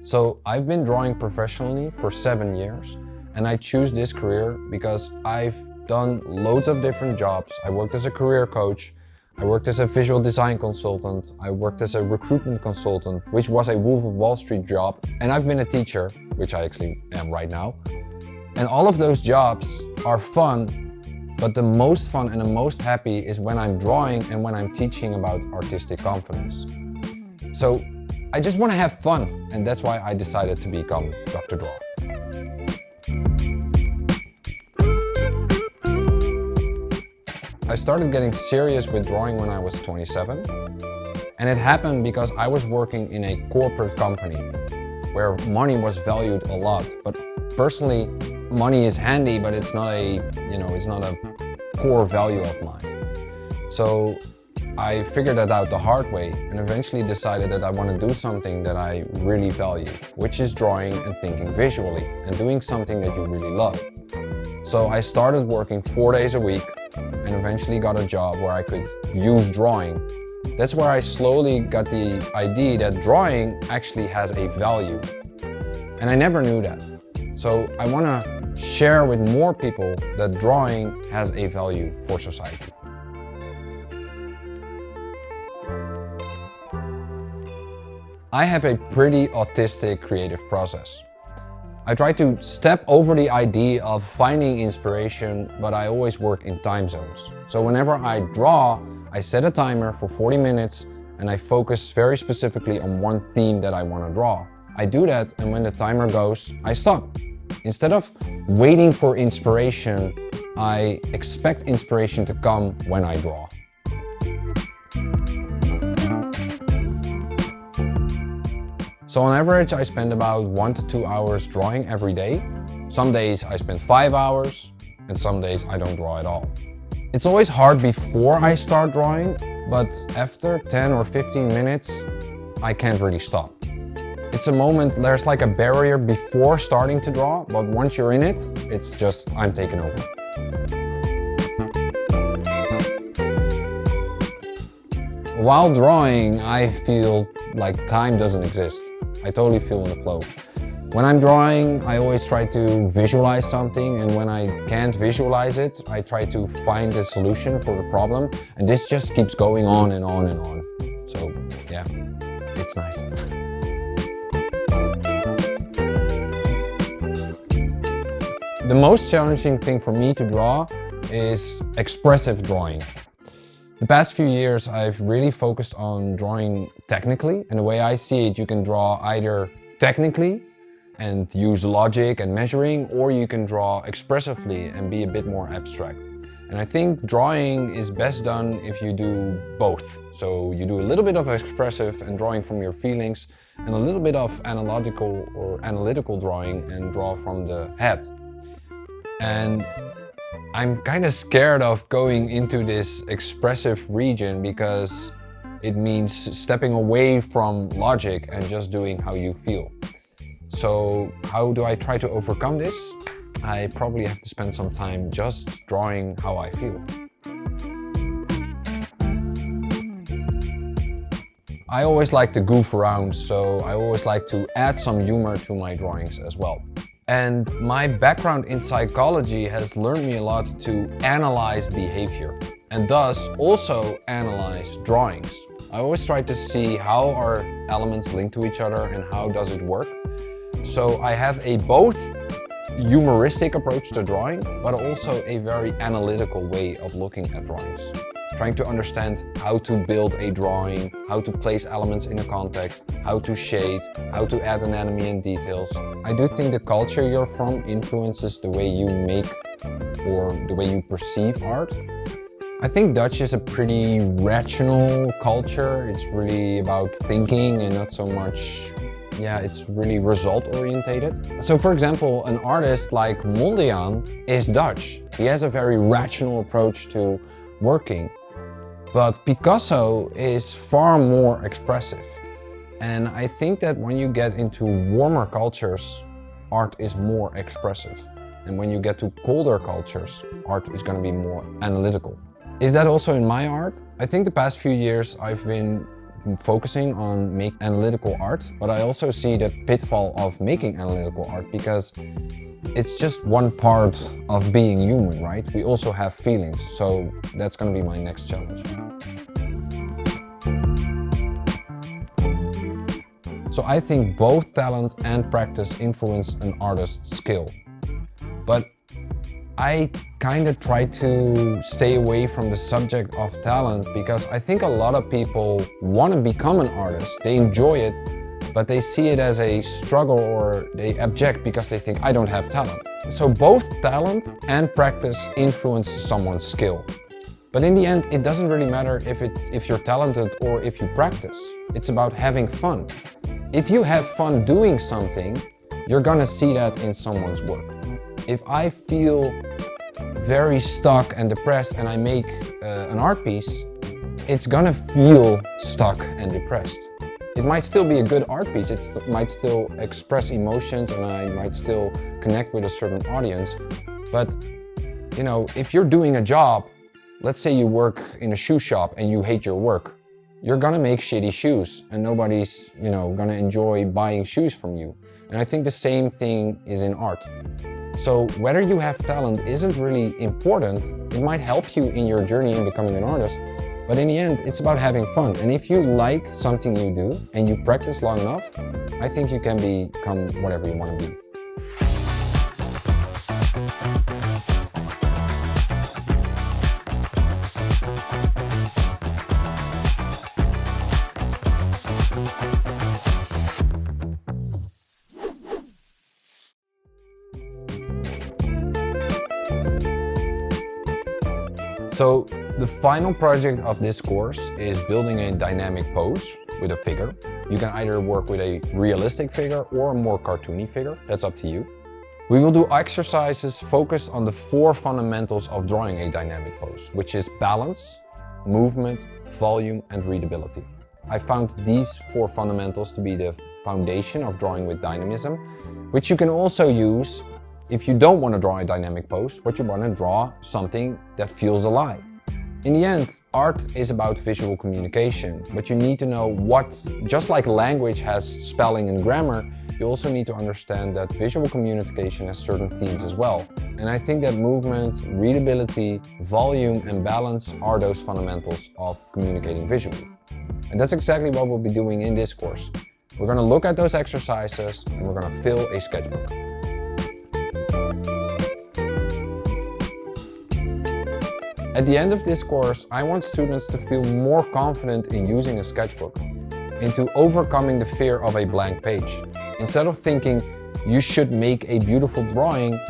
So I've been drawing professionally for 7 years, and I choose this career because I've done loads of different jobs. I worked as a career coach, I worked as a visual design consultant, I worked as a recruitment consultant, which was a Wolf of Wall Street job, and I've been a teacher, which I actually am right now. And all of those jobs are fun, but the most fun and the most happy is when I'm drawing and when I'm teaching about artistic confidence. So I just want to have fun, and that's why I decided to become Dr.Draw. I started getting serious with drawing when I was 27, and it happened because I was working in a corporate company where money was valued a lot. But personally, money is handy, but it's not a core value of mine. So I figured that out the hard way and eventually decided that I want to do something that I really value, which is drawing and thinking visually and doing something that you really love. So I started working 4 days a week and eventually got a job where I could use drawing. That's where I slowly got the idea that drawing actually has a value. And I never knew that. So I want to share with more people that drawing has a value for society. I have a pretty autistic creative process. I try to step over the idea of finding inspiration, but I always work in time zones. So whenever I draw, I set a timer for 40 minutes and I focus very specifically on one theme that I want to draw. I do that, and when the timer goes, I stop. Instead of waiting for inspiration, I expect inspiration to come when I draw. So on average, I spend about 1 to 2 hours drawing every day. Some days I spend 5 hours, and some days I don't draw at all. It's always hard before I start drawing, but after 10 or 15 minutes, I can't really stop. It's a moment, there's like a barrier before starting to draw, but once you're in it, it's just, I'm taken over. While drawing, I feel like time doesn't exist. I totally feel in the flow. When I'm drawing, I always try to visualize something, and when I can't visualize it, I try to find a solution for the problem, and this just keeps going on and on and on. So yeah, it's nice. The most challenging thing for me to draw is expressive drawing. The past few years, I've really focused on drawing technically, and the way I see it, you can draw either technically and use logic and measuring, or you can draw expressively and be a bit more abstract. And I think drawing is best done if you do both. So you do a little bit of expressive and drawing from your feelings, and a little bit of analytical drawing and draw from the head. And I'm kind of scared of going into this expressive region because it means stepping away from logic and just doing how you feel. So how do I try to overcome this? I probably have to spend some time just drawing how I feel. I always like to goof around, so I always like to add some humor to my drawings as well. And my background in psychology has learned me a lot to analyze behavior and thus also analyze drawings. I always try to see how are elements linked to each other and how does it work. So I have a both humoristic approach to drawing, but also a very analytical way of looking at drawings. Trying to understand how to build a drawing, how to place elements in a context, how to shade, how to add anatomy and details. I do think the culture you're from influences the way you make or the way you perceive art. I think Dutch is a pretty rational culture. It's really about thinking and not so much, it's really result orientated. So for example, an artist like Mondrian is Dutch. He has a very rational approach to working. But Picasso is far more expressive. And I think that when you get into warmer cultures, art is more expressive. And when you get to colder cultures, art is going to be more analytical. Is that also in my art? I think the past few years I've been focusing on make analytical art, but I also see the pitfall of making analytical art because it's just one part of being human, right? We also have feelings, so that's gonna be my next challenge. So I think both talent and practice influence an artist's skill. But I kind of try to stay away from the subject of talent because I think a lot of people want to become an artist. They enjoy it, but they see it as a struggle or they object because they think I don't have talent. So both talent and practice influence someone's skill. But in the end, it doesn't really matter if you're talented or if you practice. It's about having fun. If you have fun doing something, you're gonna see that in someone's work. If I feel very stuck and depressed and I make an art piece, it's gonna feel stuck and depressed. It might still be a good art piece, it might still express emotions and I might still connect with a certain audience. But you know, if you're doing a job, let's say you work in a shoe shop and you hate your work, you're gonna make shitty shoes and nobody's, you know, gonna enjoy buying shoes from you. And I think the same thing is in art. So whether you have talent isn't really important. It might help you in your journey in becoming an artist, but in the end, it's about having fun. And if you like something you do and you practice long enough, I think you can become whatever you want to be. So the final project of this course is building a dynamic pose with a figure. You can either work with a realistic figure or a more cartoony figure, that's up to you. We will do exercises focused on the 4 fundamentals of drawing a dynamic pose, which is balance, movement, volume, and readability. I found these 4 fundamentals to be the foundation of drawing with dynamism, which you can also use if you don't want to draw a dynamic pose, but you want to draw something that feels alive. In the end, art is about visual communication, but you need to know just like language has spelling and grammar, you also need to understand that visual communication has certain themes as well. And I think that movement, readability, volume, and balance are those fundamentals of communicating visually. And that's exactly what we'll be doing in this course. We're going to look at those exercises and we're going to fill a sketchbook. At the end of this course, I want students to feel more confident in using a sketchbook, into overcoming the fear of a blank page. Instead of thinking you should make a beautiful drawing,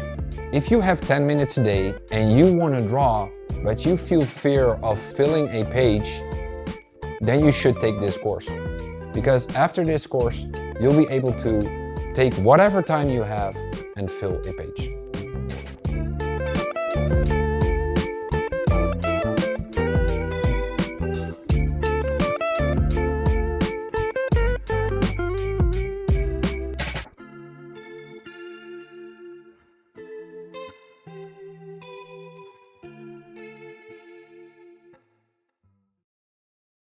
if you have 10 minutes a day and you want to draw, but you feel fear of filling a page, then you should take this course. Because after this course, you'll be able to take whatever time you have and fill a page.